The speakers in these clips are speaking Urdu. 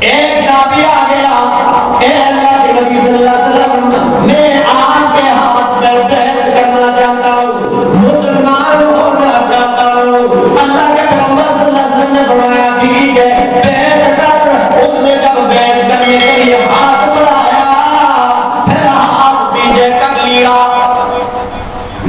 ایک صحابی آ گیا، اے اللہ کے نبی صلی اللہ علیہ وسلم، میں آپ کے ہاتھ میں بیعت کرنا چاہتا ہوں، مسلمان ہونا چاہتا ہوں۔ اللہ کے پیغمبر صلی اللہ علیہ وسلم نے فرمایا ٹھیک ہے بیعت کر۔ اس نے جب بیعت کرنے کے لیے ہاتھ بڑھایا پھر ہاتھ پیچھے کر لیا۔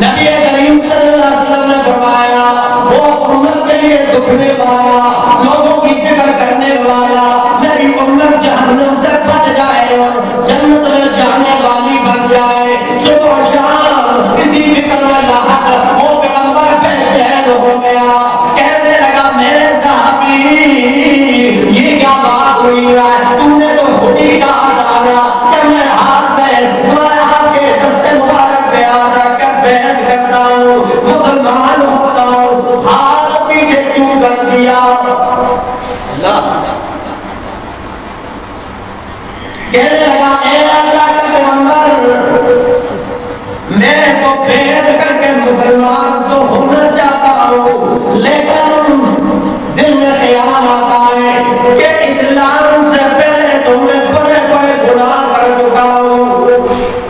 نبی کریم صلی اللہ علیہ وسلم نے فرمایا وہ امت کے لیے دکھنے والا، لوگوں کی فکر کرنے والا، میری امت جہنم سے بچ جائے اور جنت میں جانے والی بن جائے، صبح و شام اسی فکر میں لاحق وہ پیغمبر بے چین ہو گیا، کہنے لگا میرے صحابی یہ کیا بات ہوئی ہے، تم نے تو خودی کہا ڈالا کہ میں ہاتھ پہ تمہارے ہاتھ کے دستے مبارک پہ ہاتھ رکھ کر بیعت کرتا ہوں، مسلمان ہوتا ہوں، ہاتھ پیچھے کیوں کر دیا؟ اللہ کہنے لگا اے اللہ کا پیغمبر میں تو بیعت کر کے مسلمان تو ہونا چاہتا ہوں، لیکن دل میں خیال آتا ہے کہ اسلام سے پہلے تو میں بڑے بڑے گناہ کر چکا ہوں،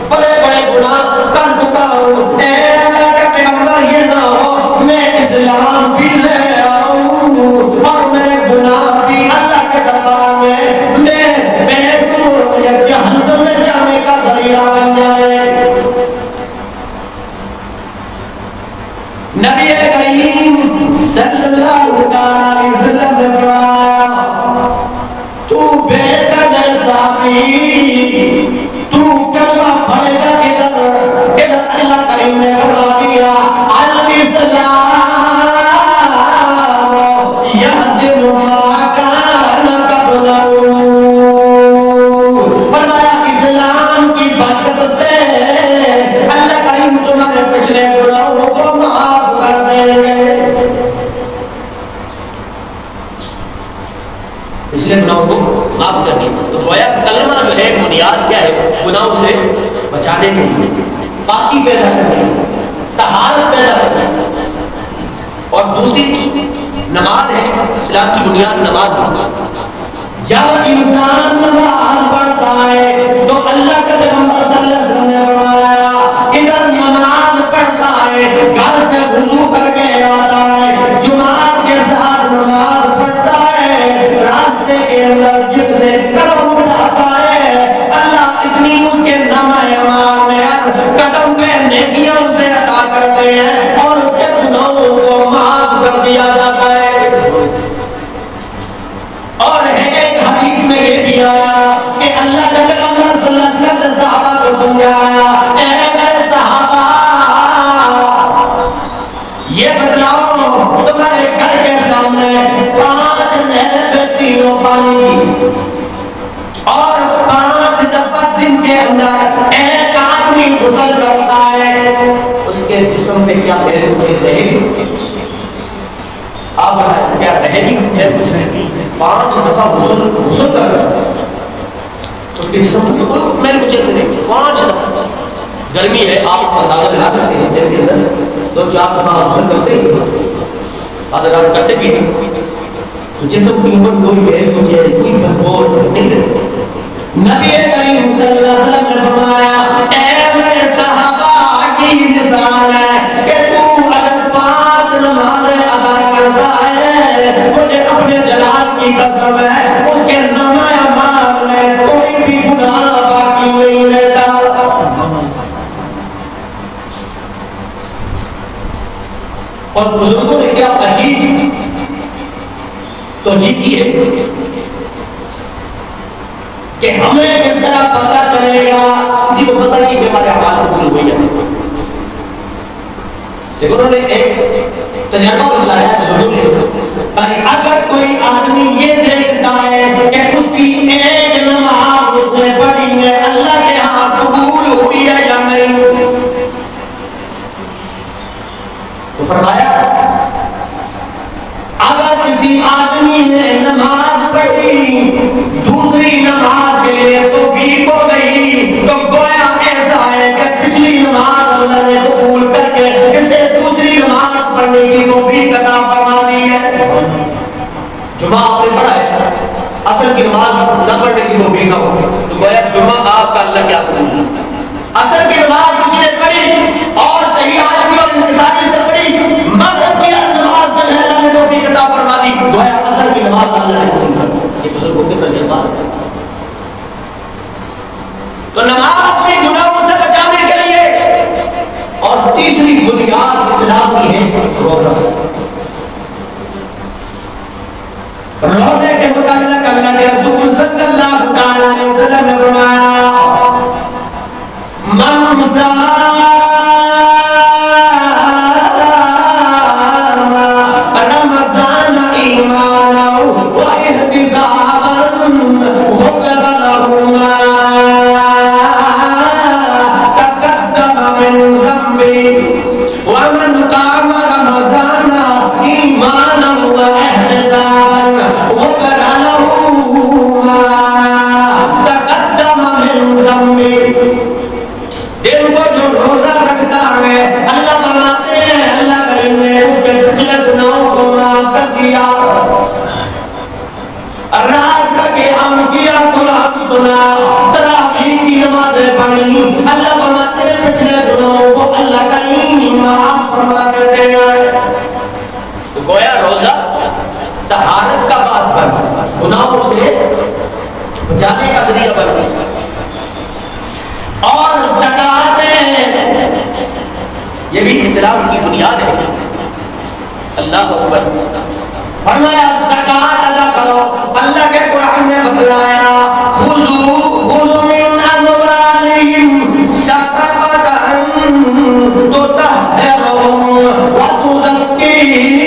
بڑے بڑے گناہ کر چکا ہوں، اے اللہ کا پیغمبر یہ نہ ہو میں اسلام بھی لے آؤں اور میرے گناہ بھی اللہ کے دربار میں یا جہنم میں جانے کا ذریعہ بن جائے۔ نبی کریم صلی اللہ علیہ وسلم نے فرمایا تو بیٹا جیسا بھی تو کلمہ پڑھے گا ادھر اللہ کریم نے فرما دیا الاسلام یہدم ما کان قبلہ، فرمایا اسلام کی برکت سے اللہ کریم تمہارے پچھلے گناہوں کو معاف کر دے گے، پچھلے گناہوں کو معاف کر دے۔ تو گویا کلمہ جو ہے بنیاد کیا ہے؟ گناہوں سے بچانے کے لیے، پاکی پیدا کرنے کے لیے، طہارت پیدا کرنے کے لیے، اور دوسری نماز ہے، اسلام کی بنیاد نماز ہے۔ جب انسان نماز پڑھتا ہے تو اللہ کے پیغمبر صلی اللہ علیہ وسلم نے فرمایا ادھر نماز پڑھتا ہے، گھر سے وضو کر کے آتا ہے، جماعت کے ساتھ نماز پڑھتا ہے، راستے کے اندر جتنے قدم اٹھاتا ہے اللہ اتنی اس کے نامہ اعمال میں قدم پہ نیکیاں سے عطا کرتے ہیں اور اس کے گناہوں کو معاف کر دیا جاتا ہے۔ اور ایک حدیث میں یہ بھی آیا کہ اللہ کے پیغمبر صلی اللہ علیہ وسلم نے صحابہ کو سمجھایا اے میرے صحابہ یہ بتلاؤ تمہارے گھر کے سامنے 5 نہریں بہتی ہو پانی اور 5 دفعہ دن کے اندر ایک آدمی غسل کرتا ہے، اس کے جسم میں کیا میرے رہے گی؟ آپ کیا رہے گی؟ کچھ نہیں، 5 دفعہ غسل کر رہا ہے اس کے جسم میں مجھے رہے گی 5 دفعہ۔ گرمی ہے آپ اندازہ لگا سکتے ہیں دن کے اندر 2-4 دفعہ غسل کرتے ہی اگر کرتے بھی تو جسم کی عمر کوئی ہے مجھے کوئی بھرپور نہیں رہتی۔ نبی کریم صلی اللہ علیہ وسلم نے فرمایا اے میرے صحابہ کی مثال ہے کہ تو اگر 5 نمازیں ادا کرتا ہے مجھے اپنے جلال کی قسم ہے اس کے نامہ اعمال میں کوئی بھی گناہ باقی نہیں رہتا۔ اور بزرگوں نے کیا عجیب توجیہ کی ہے کہ ہمیں کس طرح پتہ چلے گا، کسی کو پتہ نہیں کہ ہمارے اعمال قبول ہوئی ہے۔ لیکن انہوں نے ایک تجربہ بتلایا کہ اگر کوئی آدمی یہ دیکھتا ہے کہ اس کی ایک نماز اس نے پڑھی ہے اللہ کے ہاں قبول ہوئی ہے یا نہیں، تو فرمایا اگر کسی آدمی نے نماز پڑھی دوسری نماز کے لیے تو بھی ہو گئی تو گویا ایسا ہے کہ پچھلی نماز اللہ نے قبول کر کے اسے دوسری نماز پڑھنے کی وہ بھی قضا فرما دی ہے۔ جمعہ آپ نے پڑھا ہے، اصل کی نماز پڑھنے کی توفیق نہ ہو تو گویا جمعہ آپ کا اللہ کیا کرے. اثر کی نماز کسی نے پڑھی اور صحیح آدمی اور انتظاری سے پڑھی مغرب کی نماز جو ہے اللہ نے توفیق عطا فرما دی گویا اثر کی نماز اللہ نے قبول کر دی. یہ بزرگوں کے تجربات ہے. تو نماز کی گناہوں سے بچانے کے لیے اور تیسری بنیاد اسلام کی ہے روزہ. روزے کے متعلق اللہ کے رسول صلی اللہ تعالی علیہ وسلم نے فرمایا من صام رمضان ایمانا واحتسابا غفر له ما تقدم من ذنبه ومن قام رمضان ایمانا واحتسابا غفر له ما تقدم من ذنبه. دل کو جو روزہ رکھتا ہے اللہ فرماتے ہیں اللہ کریم نے اس کے پچھلے گناہوں کو معاف کر دیا. رات کا قیام کیا قرآن سنا تراویح کی نمازیں پڑھی اللہ فرماتے ہیں پچھلے گناہوں کو اللہ کریم معاف فرما دیتے ہیں. تو گویا روزہ طہارت کا باعث بن گناہوں سے بچانے کا ذریعہ بن گیا. اور زکات یہ بھی اسلام کی بنیاد ہے. اللہ اکبر. فرمایا زکات ادا کرو. اللہ کے قرآن نے بتلایا خذوا من اموالهم صدقة تطهرهم وتزكيهم.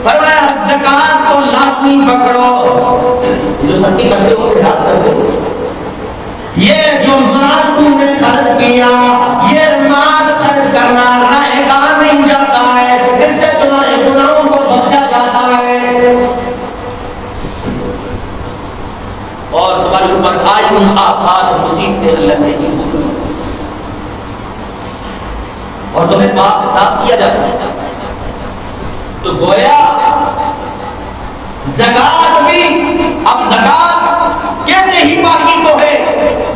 فرمایا زکات کو لازمی پکڑو. جو سچی کرتے ہو خیال کرتے ہو یہ جو مال تم نے خرچ کیا یہ مال خرچ کرنا رائے گاہ نہیں جاتا ہے. اس سے تمہارے گناہوں کو بخشا جاتا ہے اور تمہارے اوپر آج آفات مصیبتیں اللہ نہیں اور تمہیں پاک صاف کیا جاتا ہے. تو گویا زکات بھی اب زکات کہتے ہی پاکی تو ہے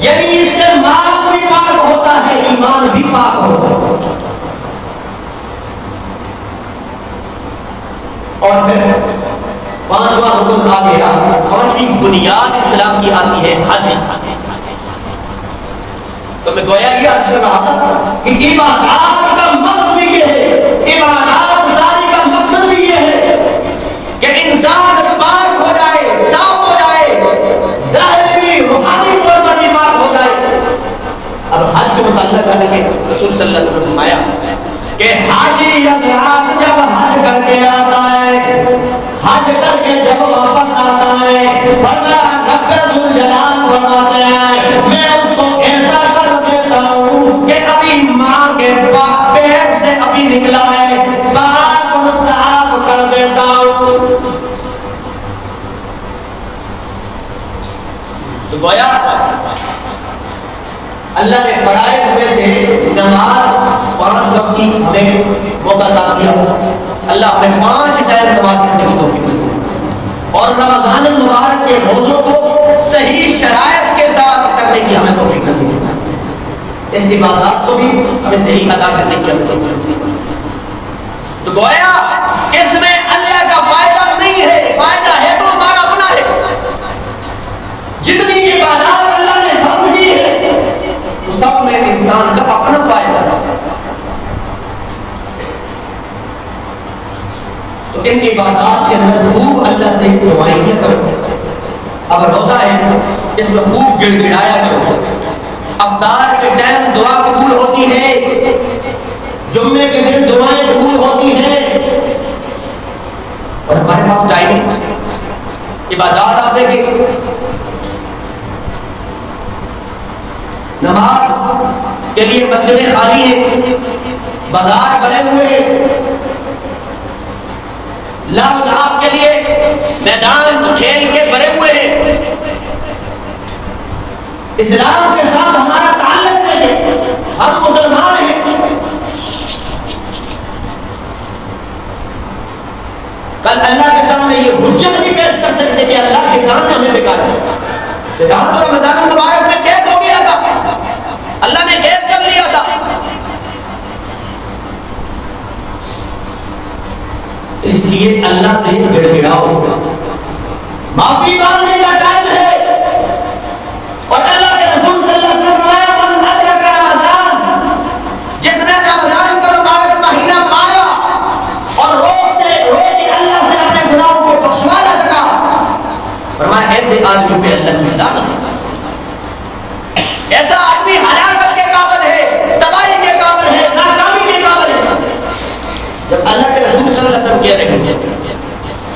یعنی اس سے مال بھی پاک ہوتا ہے ایمان بھی پاک ہوتا ہے. اور پھر پانچواں رکن آ گیا. پانچویں بنیاد اسلام کی آتی ہے حج. تو میں گویا یہ عرض کر رہا تھا کہ عبادات کا مقصد بھی یہ ہے عبادات داری کا مقصد بھی یہ ہے کہ انسان پاک ہو جائے صاف ہو جائے ظاہری روحانی طور پر بھی پاک ہو جائے. اب حج کے متعلق ہے کہ رسول صلی اللہ علیہ وسلم نے فرمایا کہ حاجی حضرات جب حج کر کے آتا ہے حج کر کے جب واپس آتا ہے فرمایا رب ذوالجلال فرماتے ہیں میں اس کو ایسا کر دیتا ہوں کہ ابھی ماں کے پیٹ سے ابھی نکلا ہے پاک اور صاف کر دیتا ہوں. تو گویا اللہ نے پڑھائے ہوئے سے نماز 5 وقت کی ہمیں موقع عطا کیا. اللہ ہمیں 5 ٹائم نماز پڑھنے کی توفیق نصیب اور رمضان المبارک کے روزوں کو صحیح شرائط کے ساتھ کرنے کی ہمیں توفیق نصیب. اس عبادات کو بھی ہمیں صحیح ادا کرنے کی ہمیں توفیق نصیب. تو گویا اس میں اللہ کا فائدہ نہیں ہے فائدہ ہے تو ہمارا اپنا ہے. جتنی عبادات اللہ نے حق دی ہے سب میں انسان کا اپنا فائدہ ہے. تو ان عبادات کے اندر خوب اللہ سے دعائیں کیا کرو. اب روزہ ہے اس میں خوب گڑ گڑایا کرو. افطار کے ٹائم دعا قبول ہوتی ہے جمعے کے دن دعائیں قبول ہوتی ہیں اور ہمارے پاس ٹائم عبادات آپ دیکھیں نماز کے لیے مسجدیں خالی ہیں بازار بنے ہوئے ہیں لاپ کے لیے میدان کھیل کے بنے ہوئے ہیں. اسلام کے ساتھ ہمارا تعلق ہے ہم مسلمان ہیں. کل اللہ کے سامنے یہ حجت نہیں پیش کر سکتے کہ اللہ شیطان نے ہمیں بیکار کیا. شیطان تو رمضان المبارک میں قید ہو گیا تھا، اللہ نے قید کر لیا تھا. اس لیے اللہ سے گڑ گڑاؤ، معافی مانگنے کا ٹائم ہے. اور اللہ کے رسول صلی اللہ علیہ وسلم کا رمضان، جس نے رمضان کا مبارک مہینہ پایا اور روزے اللہ سے اپنے گناہوں کو بخشوا نہ سکا، فرمایا ایسے آدمی پہ اللہ کی لعنت ہے. ایسا آدمی ہلاکت کے قابل ہے، تباہی کے قابل ہے، ناکامی کے قابل ہے. جب اللہ کے رسول صلی اللہ علیہ وسلم کہہ رہے ہیں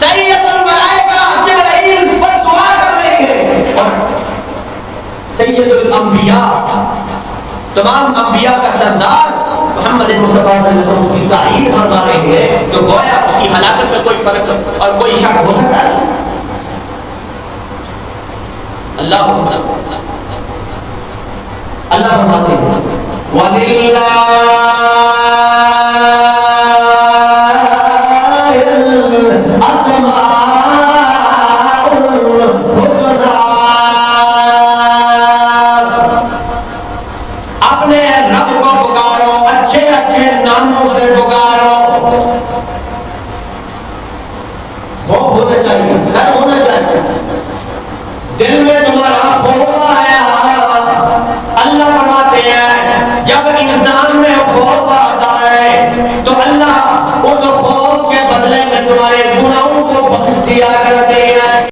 سید الملائکہ جبرائیل پر دعا کر رہے ہیں، اور سید الانبیاء تمام انبیاء کا سردار محمد مصطفیٰ صلی اللہ علیہ وسلم کی تعریف فرما رہے ہیں، تو گویا اس کی ہلاکت میں کوئی فرق اور کوئی شک ہو سکتا ہے؟ اللہ فرماتے ہیں وَلِلَّهِ الْأَسْمَاءُ الْحُسْنَى، اپنے رب کو پکارو، اچھے اچھے ناموں سے پکارو. خوف ہونا چاہیے، ڈر ہونا چاہیے، دل میں